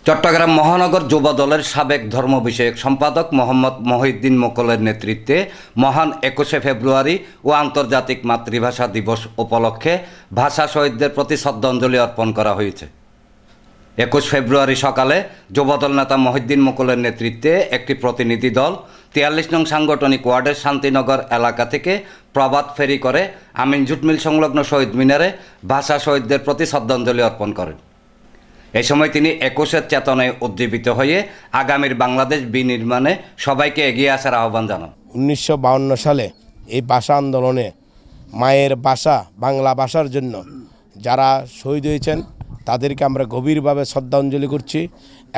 চট্টগ্রাম মহানগর যুব দলের সাবেক ধর্ম বিষয়ক সম্পাদক মোহাম্মদ মহিউদ্দিন মোকলের নেতৃত্বে মহান ২১শে ফেব্রুয়ারি ও আন্তর্জাতিক মাতৃভাষা দিবস উপলক্ষে ভাষা শহীদদের প্রতি শ্রদ্ধাঞ্জলি অর্পণ করা হয়েছে। ২১ ফেব্রুয়ারি সকালে যুবদল নেতা মহিউদ্দিন মোকলের নেতৃত্বে একটি প্রতিনিধি দল ৪৩ নং সাংগঠনিক ওয়ার্ডের শান্তিনগর এলাকা থেকে প্রভাত ফেরি করে আমিন জুট মিল সংলগ্ন শহীদ মিনারে ভাষা শহীদদের প্রতি শ্রদ্ধাঞ্জলি অর্পণ করেন। এই সময় তিনি ২১-এর চেতনায় উদ্দীপিত হয়ে আগামীর বাংলাদেশ বিনির্মাণে সবাইকে এগিয়ে আসার আহ্বান জানান। ১৯৫২ সালে এই ভাষা আন্দোলনে মায়ের ভাষা বাংলা ভাষার জন্য যারা শহীদ হয়েছেন তাদেরকে আমরা গভীরভাবে শ্রদ্ধাঞ্জলি করছি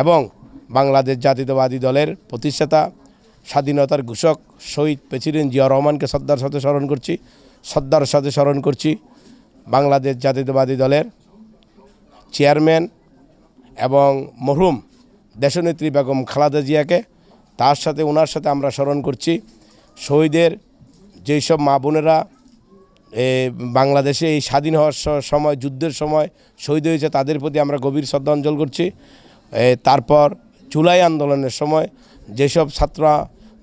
এবং বাংলাদেশ জাতীয়তাবাদী দলের প্রতিষ্ঠাতা স্বাধীনতার ঘোষক শহীদ প্রেসিডেন্ট জিয়া রহমানকে শ্রদ্ধার সাথে স্মরণ করছি। বাংলাদেশ জাতীয়তাবাদী দলের চেয়ারম্যান এবং মরহুম দেশনেত্রী বেগম খালেদা জিয়াকে ওনার সাথে আমরা স্মরণ করছি। শহীদের যেই সব মা বোনেরা বাংলাদেশে এই স্বাধীন হওয়ার সময় যুদ্ধের সময় শহীদ হয়েছে তাদের প্রতি আমরা গভীর শ্রদ্ধাঞ্জলি করছি। তারপর জুলাই আন্দোলনের সময় যেসব ছাত্র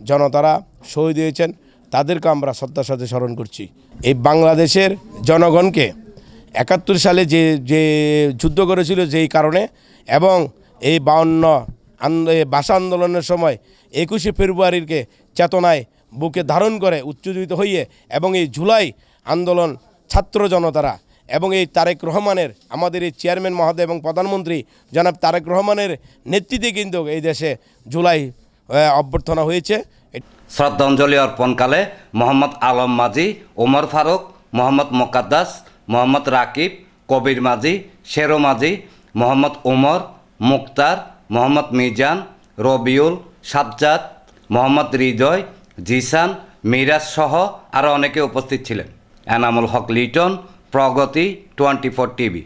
জনতারা শহীদ হয়েছেন তাদেরকে আমরা শ্রদ্ধার সাথে স্মরণ করছি। এই বাংলাদেশের জনগণকে ৭১ সালে যে যুদ্ধ করেছিল যেই কারণে এবং এই ৫২ ভাষা আন্দোলনের সময় ২১শে ফেব্রুয়ারিকে চেতনায় বুকে ধারণ করে উচ্চজিত হইয়ে এবং এই জুলাই আন্দোলন ছাত্র জনতারা এবং এই তারেক রহমানের আমাদের এই চেয়ারম্যান মহোদয় এবং প্রধানমন্ত্রী জনাব তারেক রহমানের নেতৃত্বে কিন্তু এই দেশে জুলাই অভ্যর্থনা হয়েছে। শ্রদ্ধাঞ্জলি অর্পণকালে মোহাম্মদ আলম মাঝি, ওমর ফারুক, মোহাম্মদ মোকাদ্দাস, মোহাম্মদ রাকিব, কবির মাঝি, শেরো মাঝি, মোহাম্মদ ওমর, মুক্তার, মোহাম্মদ মিজান, রবিউল, সাজ্জাদ, মোহাম্মদ হৃদয়, জিসান, মিরাজ সহ আরও অনেকে উপস্থিত ছিলেন। এনামুল হক লিটন, প্রগতি 24 টিভি।